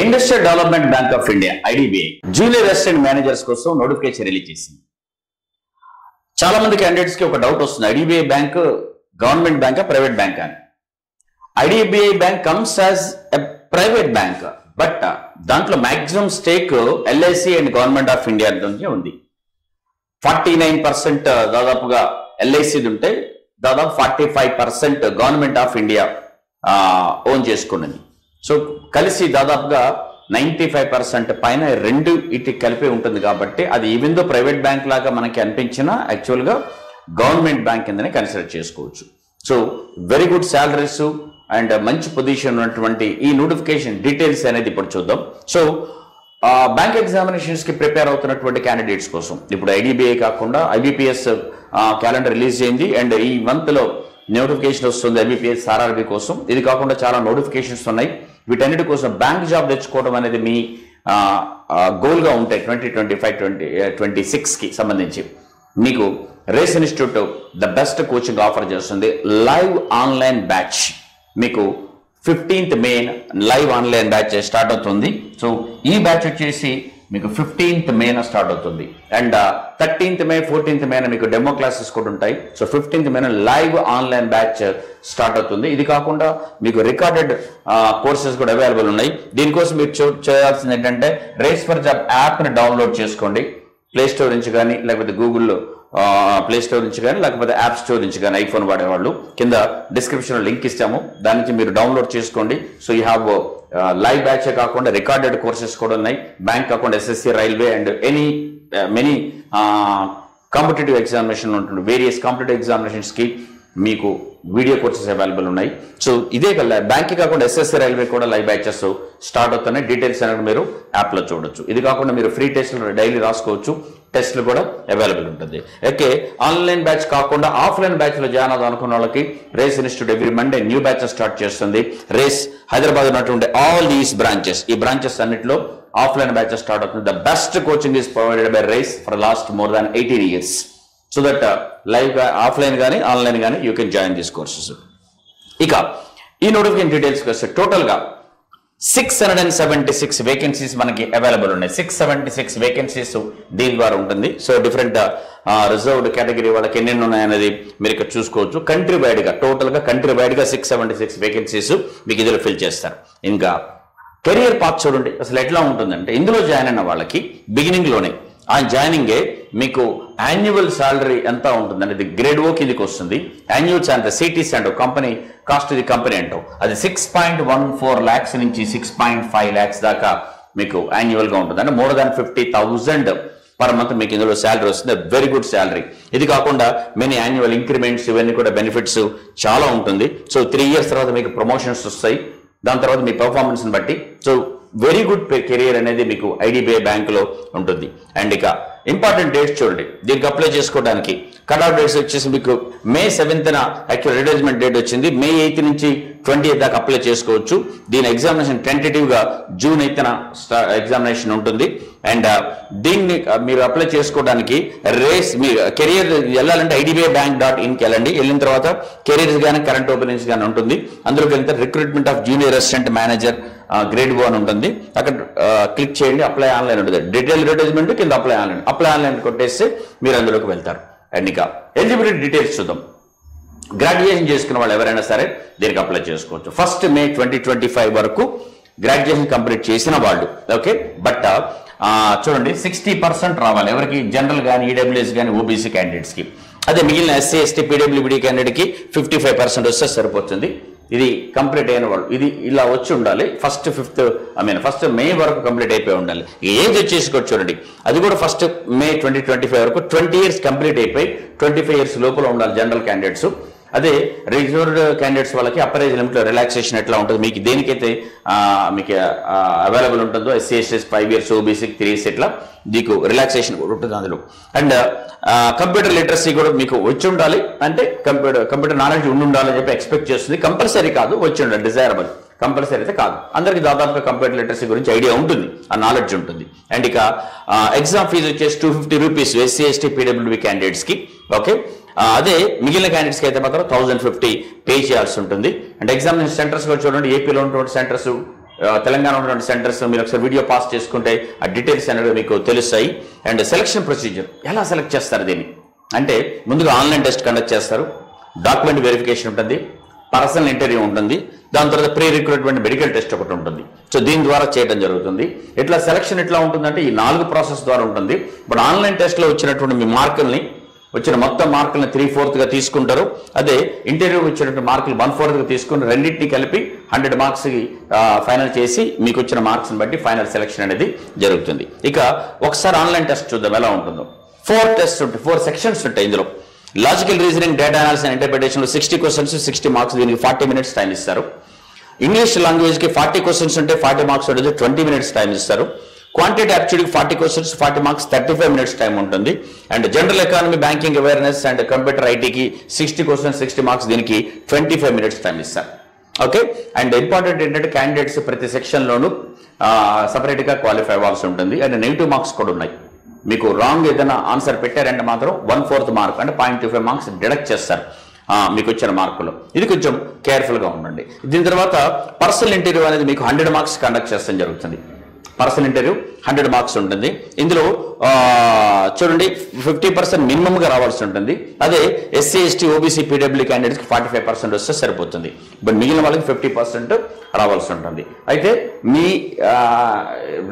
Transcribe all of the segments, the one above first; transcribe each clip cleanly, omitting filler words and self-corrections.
Industrial development bank of India IDBI junior assistant managers కోసం notification release చేసింది. చాలా మంది క్యాండిడేట్స్ కి ఒక డౌట్ వస్తుంది, ఐడిబిఐ బ్యాంక్ గవర్నమెంట్ బ్యాంకా ప్రైవేట్ బ్యాంక్ అని. IDBI bank comes as a private bank, but దాంట్లో maximum stake LIC and government of India ఉంది. 49% దాదాపుగా ఎల్ఐసి ఉంటే దాదాపు 45% గవర్నమెంట్ ఆఫ్ ఇండియా ఓన్ చేసుకున్నది. సో కలిసి దాదాపుగా 95% పైన రెండు ఇటు కలిపి ఉంటుంది. కాబట్టి అది ఈవెన్ దో ప్రైవేట్ బ్యాంక్ లాగా మనకి అనిపించినా యాక్చువల్గా గవర్నమెంట్ బ్యాంక్ కిందనే కన్సిడర్ చేసుకోవచ్చు. So very good salaries and మంచి పొజిషన్ ఉన్నటువంటి ఈ నోటిఫికేషన్ డీటెయిల్స్ అనేది ఇప్పుడు చూద్దాం. సో బ్యాంక్ ఎగ్జామినేషన్స్ కి ప్రిపేర్ అవుతున్నటువంటి క్యాండిడేట్స్ కోసం ఇప్పుడు ఐడిబిఐ కాకుండా ఐబిపిఎస్ క్యాలెండర్ రిలీజ్ అయింది అండ్ ఈ మంత్ లో నోటిఫికేషన్ వస్తుంది ఐబిపిఎస్ ఆర్ఆర్బి కోసం. ఇది కాకుండా చాలా నోటిఫికేషన్స్ ఉన్నాయి. వీటన్నిటి కోసం బ్యాంక్ జాబ్ తెచ్చుకోవడం అనేది మీ గోల్ గా ఉంటాయి. 2025-2026 కి సంబంధించి మీకు Race institute the best coaching offer చేస్తుంది. లైవ్ ఆన్లైన్ బ్యాచ్ మీకు 15th May live online batch start అవుతుంది. సో ఈ బ్యాచ్ వచ్చేసి మీకు 15th May స్టార్ట్ అవుతుంది and 13th May 14th May మీకు డెమో క్లాసెస్ కూడా ఉంటాయి. So 15th May live online batch start అవుతుంది. ఇది కాకుండా మీకు రికార్డెడ్ కోర్సెస్ కూడా అవైలబుల్ ఉన్నాయి. దీనికోసం మీరు చేయాల్సింది ఏంటంటే రేస్ ఫర్ జాబ్ యాప్ని డౌన్లోడ్ చేసుకోండి. ప్లే స్టోర్ నుంచి కానీ లేకపోతే గూగుల్లో ప్లే స్టోర్ నుంచి కానీ లేకపోతే యాప్ స్టోర్ నుంచి కానీ ఐఫోన్ వాడేవాళ్ళు కింద డిస్క్రిప్షన్లో లింక్ ఇస్తాము, దాని నుంచి మీరు డౌన్లోడ్ చేసుకోండి. సో యూ హ్యావ్ లైవ్ బ్యాచే కాకుండా రికార్డెడ్ కోర్సెస్ కూడా ఉన్నాయి. బ్యాంక్ కాకుండా SSC, railway and many competitive examination ఉంటుంది. వేరియస్ కాంపిటేటివ్ ఎగ్జామినేషన్స్ కి మీకు వీడియో కోర్సెస్ అవైలబుల్ ఉన్నాయి. సో ఇదే బ్యాంక్ కాకుండా ఎస్ఎస్సి, రైల్వే కూడా లైవ్ బ్యాచెస్ స్టార్ట్ అవుతున్నాయి. డీటెయిల్స్ అనేది మీరు యాప్లో చూడొచ్చు. ఇది కాకుండా మీరు ఫ్రీ టెస్ట్లు డైలీ రాసుకోవచ్చు. టెస్ట్లు కూడా అవైలబుల్ ఉంటుంది. ఓకే, ఆన్లైన్ బ్యాచ్ కాకుండా ఆఫ్లైన్ బ్యాచ్ లో జాయిన్ అవుదాం అనుకున్న వాళ్ళకి Race institute every Monday new batch start చేస్తుంది. రేస్ హైదరాబాద్ ఉన్నటువంటి ఆల్ దీస్ బ్రాంచెస్, ఈ బ్రాంచెస్ అన్నింటిలో ఆఫ్లైన్ బ్యాచ్ స్టార్ట్ అవుతుంది. The best coaching is provided by Race for last more than 18 years. So that live offline కానీ online కానీ you can join these courses. ఇక ఈ notification డీటెయిల్స్కి వస్తే టోటల్గా 676 వేకెన్సీస్ మనకి అవైలబుల్ ఉన్నాయి. 676 వేకెన్సీస్ దీని ద్వారా ఉంటుంది. సో డిఫరెంట్ రిజర్వ్డ్ కేటగిరీ వాళ్ళకి ఎన్ని ఉన్నాయనేది మీరు ఇక్కడ చూసుకోవచ్చు. కంట్రీ వైడ్ గా టోటల్గా కంట్రీ వైడ్ గా 676 వేకెన్సీస్ మీకు ఇందులో ఫిల్ చేస్తారు. ఇంకా కెరియర్ పాత్ చూడండి అసలు ఎట్లా ఉంటుందంటే ఇందులో జాయిన్ అయిన వాళ్ళకి బిగినింగ్ లోనే ఆ జాయినింగే మీకు యాన్యువల్ శాలరీ ఎంత ఉంటుంది అనేది గ్రేడ్ ఓ కిందికి వస్తుంది. యాన్యువల్ శాలరీ సిటీసీ అంటావు, కంపెనీ కాస్ట్ ఇది కంపెనీ అంటావు, అది 6.14 lakhs నుంచి 6.5 lakhs దాకా మీకు యాన్యువల్ గా ఉంటుంది. అంటే మోర్ దాన్ 50,000 పర్ మంత్ మీకు ఇందులో శాలరీ వస్తుంది. Very good salary. ఇది కాకుండా మెనీ యాన్యువల్ ఇంక్రిమెంట్స్ ఇవన్నీ కూడా బెనిఫిట్స్ చాలా ఉంటుంది. సో 3 years తర్వాత మీకు ప్రమోషన్స్ వస్తాయి. దాని తర్వాత మీ పర్ఫార్మెన్స్ ని బట్టి సో వెరీ గుడ్ కెరియర్ అనేది మీకు ఐడిబిఐ బ్యాంక్ లో ఉంటుంది. అండ్ ఇక ఇంపార్టెంట్ డేట్స్ చూడండి దీనికి అప్లై చేసుకోవడానికి. కట్ ఆఫ్ డేట్స్ వచ్చేసి మీకు May 7th actual advertisement date వచ్చింది. May 8th నుంచి 20th దాకా అప్లై చేసుకోవచ్చు. దీని ఎగ్జామినేషన్ టెంటేటివ్ గా June 8th ఎగ్జామినేషన్ ఉంటుంది. అండ్ దీన్ని మీరు అప్లై చేసుకోవడానికి రేస్ మీ కెరియర్ వెళ్ళాలంటే idbibank.in కి వెళ్ళండి. వెళ్ళిన తర్వాత కెరియర్స్ కానీ కరెంట్ ఓపెనింగ్స్ కానీ ఉంటుంది. అందులోకి వెళ్తే recruitment of junior assistant manager grade 1 ఉంటుంది. అక్కడ క్లిక్ చేయండి, అప్లై ఆన్లైన్ ఉంటుంది. డీటెయిల్ అడ్వర్టైజ్మెంట్ కింద అప్లై ఆన్లైన్ కొట్టేస్తే మీరు అందులోకి వెళ్తారు. అండ్ ఇక ఎలిజిబిలిటీ డీటెయిల్స్ చూద్దాం. గ్రాడ్యుయేషన్ చేసుకున్న వాళ్ళు ఎవరైనా సరే దీనికి అప్లై చేసుకోవచ్చు. 1st May 2025 వరకు గ్రాడ్యుయేషన్ కంప్లీట్ చేసిన వాళ్ళు. ఓకే, బట్ చూడండి 60% రావాలి ఎవరికి, జనరల్ కానీ ఈడబ్ల్యూఎస్ కానీ ఓబీసీ క్యాండిడేట్స్ కి. అదే మిగిలిన ఎస్సీ ఎస్టీ పీడబ్ల్యూబీడీ క్యాండిడేట్ కి 55% వస్తే సరిపోతుంది. ఇది కంప్లీట్ అయిన వాళ్ళు ఇది ఇలా వచ్చి ఉండాలి. ఫస్ట్ మే వరకు కంప్లీట్ అయిపోయి ఉండాలి. ఏజ్ వచ్చేసి కూడా చూడండి అది కూడా 1st May 2025 వరకు 20 years కంప్లీట్ అయిపోయి 25 years లోపల ఉండాలి జనరల్ క్యాండిడేట్స్. అదే రిజర్వ్డ్ క్యాండిడేట్స్ వాళ్ళకి అప్పర్ ఏజ్ లిమిట్ లో రిలాక్సేషన్ ఎట్లా ఉంటుంది మీకు దేనికైతే మీకు అవైలబుల్ ఉంటుందో ఎస్సీ ఎస్టీస్ 5 years, ఓబీసీకి 3 years ఇట్లా మీకు రిలాక్సేషన్ కూడా ఉంటుంది అందులో. అండ్ కంప్యూటర్ లిటరసీ కూడా మీకు వచ్చి ఉండాలి. అంటే కంప్యూటర్ నాలెడ్జ్ ఉండాలని చెప్పి ఎక్స్పెక్ట్ చేస్తుంది. కంపల్సరీ కాదు, వచ్చి ఉండాలి, డిజైరబుల్. కంపల్సరీ అయితే కాదు, అందరికి దాదాపుగా కంప్యూటర్ లిటరసీ గురించి ఐడియా ఉంటుంది, ఆ నాలెడ్జ్ ఉంటుంది. అండ్ ఇక ఎగ్జామ్ ఫీజు వచ్చేసి 250 rupees SC ST PWB candidates కి. ఓకే, అదే మిగిలిన క్యాండిడేట్స్కి అయితే మాత్రం 1050 పే చేయాల్సి ఉంటుంది. అండ్ ఎగ్జామినేషన్ సెంటర్స్ కూడా చూడండి ఏపీలో ఉన్నటువంటి సెంటర్స్ తెలంగాణ ఉన్నటువంటి సెంటర్స్ మీరు ఒకసారి వీడియో పాస్ చేసుకుంటే ఆ డీటెయిల్స్ అనేవి మీకు తెలుస్తాయి. అండ్ సెలక్షన్ ప్రొసీజర్ ఎలా సెలెక్ట్ చేస్తారు దీన్ని అంటే ముందుగా ఆన్లైన్ టెస్ట్ కండక్ట్ చేస్తారు, డాక్యుమెంట్ వెరిఫికేషన్ ఉంటుంది, పర్సనల్ ఇంటర్వ్యూ ఉంటుంది, దాని తర్వాత ప్రీ రిక్రూట్మెంట్ మెడికల్ టెస్ట్ ఒకటి ఉంటుంది. సో దీని ద్వారా చేయడం జరుగుతుంది. ఇట్లా సెలక్షన్ ఎట్లా ఉంటుందంటే ఈ 4 ప్రాసెస్ ద్వారా ఉంటుంది. బట్ ఆన్లైన్ టెస్ట్లో వచ్చినటువంటి మీ మార్కుల్ని వచ్చిన మొత్తం మార్కులను 3/4గా తీసుకుంటారు. అదే ఇంటర్వ్యూ వచ్చినటువంటి మార్కులు 1/4గా తీసుకుని రెండింటిని కలిపి 100 మార్క్స్కి ఫైనల్ చేసి మీకు వచ్చిన మార్క్స్ని బట్టి ఫైనల్ సెలక్షన్ అనేది జరుగుతుంది. ఇక ఒకసారి ఆన్లైన్ టెస్ట్ చూద్దాం ఎలా ఉంటుందో. 4 టెస్ట్ ఉంటాయి, 4 సెక్షన్స్ ఉంటాయి. ఇందులో logical reasoning, data analysis and interpretation 60 questions 60 marks, దీనికి 40 మినిట్స్ టైం ఇస్తారు. ఇంగ్లీష్ లాంగ్వేజ్కి 40 క్వశ్చన్స్ ఉంటే 40 మార్క్స్ ఉంటుంది, 20 మినిట్స్ టైం ఇస్తారు. క్వాంటిటీ యాప్టిట్యూడ్కి 40 క్వశ్చన్స్ 40 మార్క్స్ 35 మినిట్స్ టైం ఉంటుంది. And general economy, banking awareness and computer ఐటీకి 60 క్వశ్చన్స్ 60 మార్క్స్, దీనికి 25 మినిట్స్ టైం ఇస్తారు. ఓకే. అండ్ ఇంపార్టెంట్ ఏంటంటే క్యాండిడేట్స్ ప్రతి సెక్షన్లోనూ సపరేట్గా క్వాలిఫై అవ్వాల్సి ఉంటుంది. అండ్ నెగిటివ్ మార్క్స్ కూడా ఉన్నాయి. మీకు రాంగ్ ఏదైనా ఆన్సర్ పెట్టారంటే మాత్రం 1/4 మార్క్ అంటే 0.25 మార్క్స్ డిడక్ట్ చేస్తారు మీకు వచ్చిన మార్కులు. ఇది కొంచెం కేర్ఫుల్గా ఉండండి. దీని తర్వాత పర్సనల్ ఇంటర్వ్యూ అనేది మీకు 100 మార్క్స్ కండక్ట్ చేస్తాం జరుగుతుంది. పర్సనల్ ఇంటర్వ్యూ 100 మార్క్స్ ఉంటుంది. ఇందులో చూడండి 50% మినిమంగా రావాల్సి ఉంటుంది. అదే ఎస్సీ ఎస్టీ ఓబీసీ పీడబ్ల్యూ క్యాండిడేట్స్కి 45% వస్తే సరిపోతుంది. బట్ మిగిలిన వాళ్ళకి 50% రావాల్సి ఉంటుంది. అయితే మీ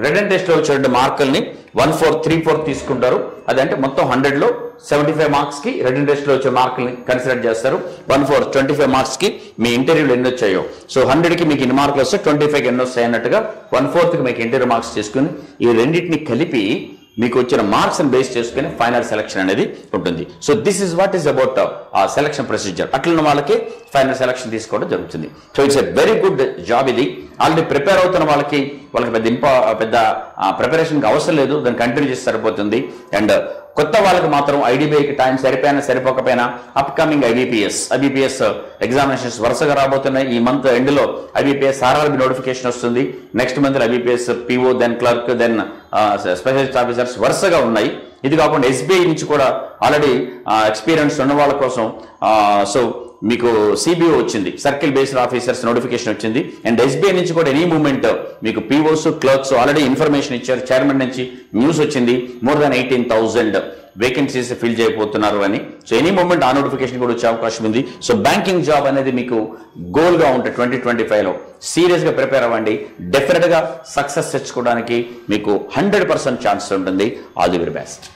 రిటన్ టెస్ట్లో వచ్చిన మార్కుల్ని 1/4 3/4 తీసుకుంటారు. అదంటే మొత్తం 100లో 75 మార్క్స్కి రిటన్ టెస్ట్లో వచ్చే మార్కుల్ని కన్సిడర్ చేస్తారు. 1/4 25 మార్క్స్కి మీ ఇంటర్వ్యూలు ఎన్ని వచ్చాయో, సో 100కి మీకు ఎన్ని మార్కులు వస్తే 25కి ఎన్ని వస్తాయి అన్నట్టుగా 1/4కి మీకు ఇంటర్వ్యూ మార్క్స్ చేసుకుని ఈ రెండింటిని కలిపి మీకు వచ్చిన మార్క్స్ బేస్ చేసుకుని ఫైనల్ సెలక్షన్ అనేది ఉంటుంది. So this is what is about selection procedure. అట్లున్న వాళ్ళకి ఫైనల్ సెలక్షన్ తీసుకోవడం జరుగుతుంది. So it's a very good job. ఇది ఆల్రెడీ ప్రిపేర్ అవుతున్న వాళ్ళకి పెద్ద ప్రిపరేషన్కి అవసరం లేదు, దాన్ని కంటిన్యూ చేసి సరిపోతుంది. అండ్ కొత్త వాళ్ళకి మాత్రం ఐడిబిఐకి టైం సరిపోకపోయినా అప్కమింగ్ ఐబీపీఎస్ ఎగ్జామినేషన్స్ వరుసగా రాబోతున్నాయి. ఈ మంత్ ఎండ్లో ఐబీపీఎస్ ఆర్ఆర్బి నోటిఫికేషన్ వస్తుంది. Next month IBPS PO, then clerk, then specialist officers వరుసగా ఉన్నాయి. ఇది కాకుండా ఎస్బీఐ నుంచి కూడా ఆల్రెడీ ఎక్స్పీరియన్స్ ఉన్న వాళ్ళ కోసం సో మీకు సిబిఓ వచ్చింది, సర్కిల్ బేస్డ్ ఆఫీసర్స్ నోటిఫికేషన్ వచ్చింది. అండ్ ఎస్బీఐ నుంచి కూడా ఎనీ మూమెంట్ మీకు పీఓస్, క్లర్క్స్ ఆల్రెడీ ఇన్ఫర్మేషన్ ఇచ్చారు. చైర్మన్ నుంచి న్యూస్ వచ్చింది, మోర్ దాన్ 18,000 వేకెన్సీస్ ఫిల్ చేయబోతున్నారు అని. సో ఎనీ మూమెంట్ ఆ నోటిఫికేషన్ కూడా వచ్చే అవకాశం ఉంది. సో బ్యాంకింగ్ జాబ్ అనేది మీకు గోల్గా ఉంటే 2025లో సీరియస్గా ప్రిపేర్ అవ్వండి. డెఫినెట్గా సక్సెస్ తెచ్చుకోవడానికి మీకు 100% ఛాన్స్ ఉంటుంది. All the very best.